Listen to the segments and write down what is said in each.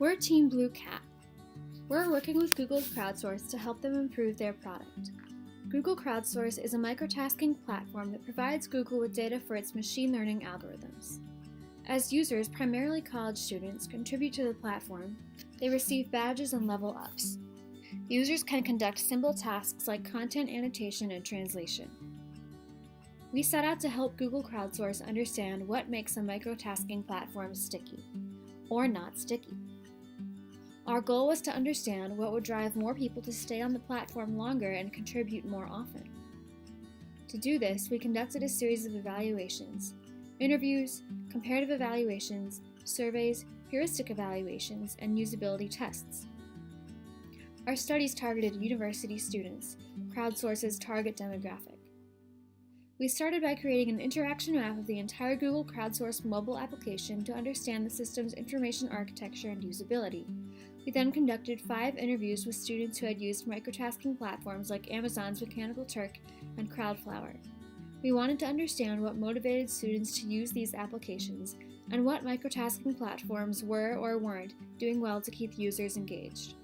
We're Team Blue Cat. We're working with Google Crowdsource to help them improve their product. Google Crowdsource is a microtasking platform that provides Google with data for its machine learning algorithms. As users, primarily college students, contribute to the platform, they receive badges and level ups. Users can conduct simple tasks like content annotation and translation. We set out to help Google Crowdsource understand what makes a microtasking platform sticky, or not sticky. Our goal was to understand what would drive more people to stay on the platform longer and contribute more often. To do this, we conducted a series of evaluations: interviews, comparative evaluations, surveys, heuristic evaluations, and usability tests. Our studies targeted university students, Crowdsource's target demographic. We started by creating an interaction map of the entire Google Crowdsource mobile application to understand the system's information architecture and usability. We then conducted 5 interviews with students who had used microtasking platforms like Amazon's Mechanical Turk and Crowdflower. We wanted to understand what motivated students to use these applications and what microtasking platforms were or weren't doing well to keep users engaged.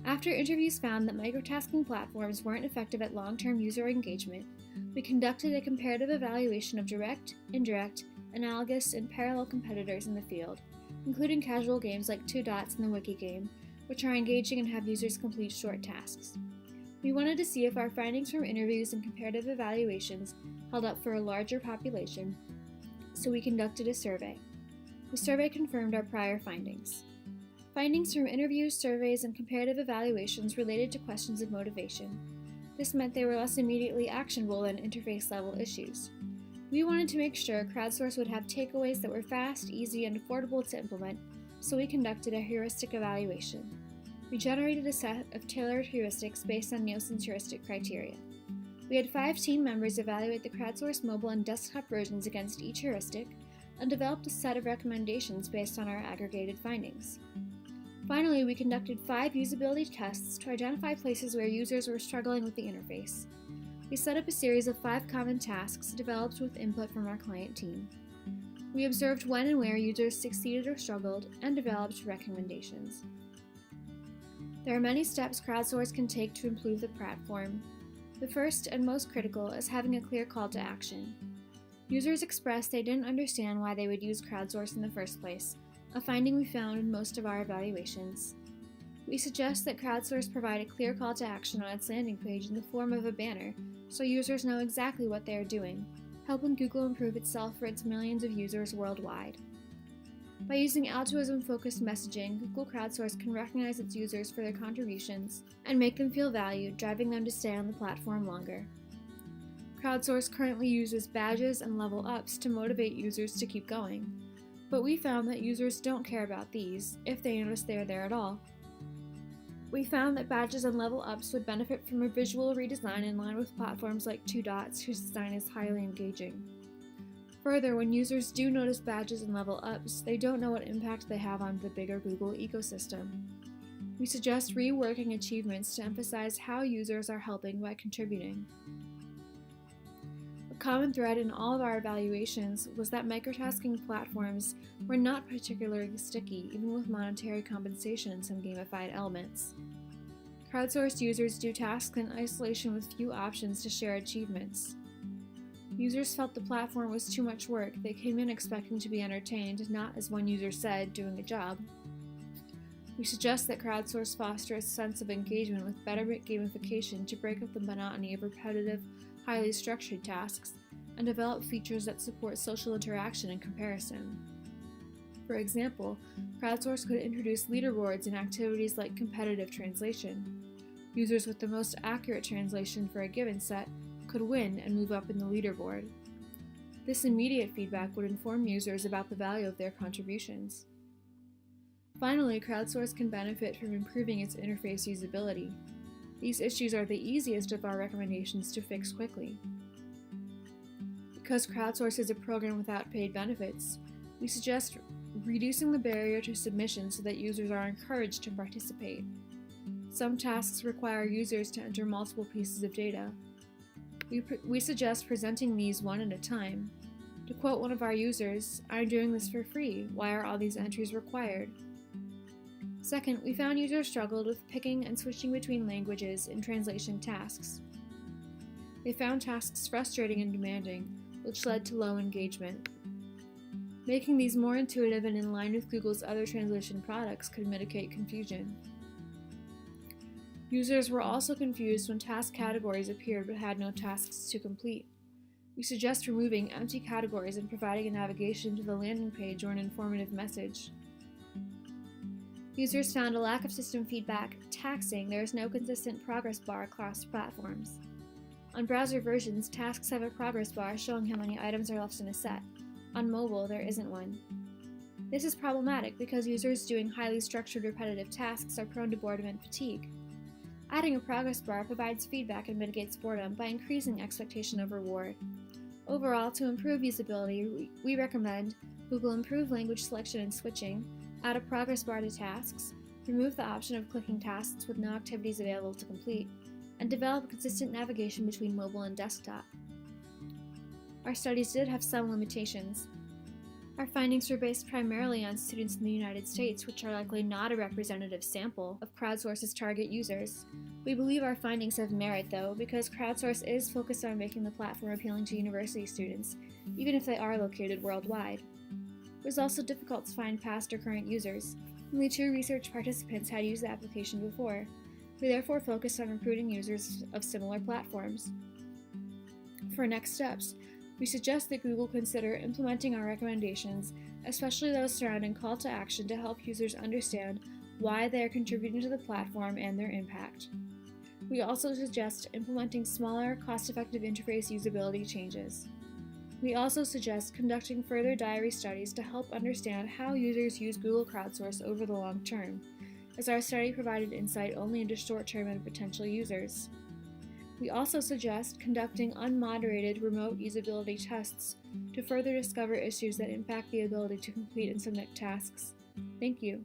After interviews found that microtasking platforms weren't effective at long-term user engagement, we conducted a comparative evaluation of direct, indirect, analogous, and parallel competitors in the field, including casual games like 2 Dots and the Wiki game, which are engaging and have users complete short tasks. We wanted to see if our findings from interviews and comparative evaluations held up for a larger population, so we conducted a survey. The survey confirmed our prior findings. Findings from interviews, surveys, and comparative evaluations related to questions of motivation. This meant they were less immediately actionable than interface-level issues. We wanted to make sure Crowdsource would have takeaways that were fast, easy, and affordable to implement, so we conducted a heuristic evaluation. We generated a set of tailored heuristics based on Nielsen's heuristic criteria. We had 5 team members evaluate the Crowdsource mobile and desktop versions against each heuristic, and developed a set of recommendations based on our aggregated findings. Finally, we conducted 5 usability tests to identify places where users were struggling with the interface. We set up a series of 5 common tasks developed with input from our client team. We observed when and where users succeeded or struggled, and developed recommendations. There are many steps Crowdsource can take to improve the platform. The first and most critical is having a clear call to action. Users expressed they didn't understand why they would use Crowdsource in the first place, a finding we found in most of our evaluations. We suggest that Crowdsource provide a clear call to action on its landing page in the form of a banner, so users know exactly what they are doing, helping Google improve itself for its millions of users worldwide. By using altruism-focused messaging, Google Crowdsource can recognize its users for their contributions and make them feel valued, driving them to stay on the platform longer. Crowdsource currently uses badges and level ups to motivate users to keep going, but we found that users don't care about these, if they notice they are there at all. We found that badges and level ups would benefit from a visual redesign in line with platforms like 2 Dots, whose design is highly engaging. Further, when users do notice badges and level ups, they don't know what impact they have on the bigger Google ecosystem. We suggest reworking achievements to emphasize how users are helping by contributing. A common thread in all of our evaluations was that microtasking platforms were not particularly sticky, even with monetary compensation and some gamified elements. Crowdsourced users do tasks in isolation with few options to share achievements. Users felt the platform was too much work. They came in expecting to be entertained, not, as one user said, doing a job. We suggest that Crowdsource foster a sense of engagement with better gamification to break up the monotony of repetitive, highly structured tasks, and develop features that support social interaction and comparison. For example, Crowdsource could introduce leaderboards in activities like competitive translation. Users with the most accurate translation for a given set could win and move up in the leaderboard. This immediate feedback would inform users about the value of their contributions. Finally, Crowdsource can benefit from improving its interface usability. These issues are the easiest of our recommendations to fix quickly. Because Crowdsource is a program without paid benefits, we suggest reducing the barrier to submission so that users are encouraged to participate. Some tasks require users to enter multiple pieces of data. We suggest presenting these one at a time. To quote one of our users, "I'm doing this for free. Why are all these entries required?" Second, we found users struggled with picking and switching between languages in translation tasks. They found tasks frustrating and demanding, which led to low engagement. Making these more intuitive and in line with Google's other translation products could mitigate confusion. Users were also confused when task categories appeared but had no tasks to complete. We suggest removing empty categories and providing a navigation to the landing page or an informative message. Users found a lack of system feedback, taxing there is no consistent progress bar across platforms. On browser versions, tasks have a progress bar showing how many items are left in a set. On mobile, there isn't one. This is problematic because users doing highly structured repetitive tasks are prone to boredom and fatigue. Adding a progress bar provides feedback and mitigates boredom by increasing expectation of reward. Overall, to improve usability, we recommend Google improve language selection and switching, add a progress bar to tasks, remove the option of clicking tasks with no activities available to complete, and develop consistent navigation between mobile and desktop. Our studies did have some limitations. Our findings were based primarily on students in the United States, which are likely not a representative sample of crowdsource's target users. We believe our findings have merit, though, because crowdsource is focused on making the platform appealing to university students, even if they are located worldwide. It was also difficult to find past or current users. Only 2 research participants had used the application before. We therefore focused on recruiting users of similar platforms. For next steps, we suggest that Google consider implementing our recommendations, especially those surrounding call to action, to help users understand why they are contributing to the platform and their impact. We also suggest implementing smaller, cost-effective interface usability changes. We also suggest conducting further diary studies to help understand how users use Google Crowdsource over the long term, as our study provided insight only into short-term and potential users. We also suggest conducting unmoderated remote usability tests to further discover issues that impact the ability to complete and submit tasks. Thank you.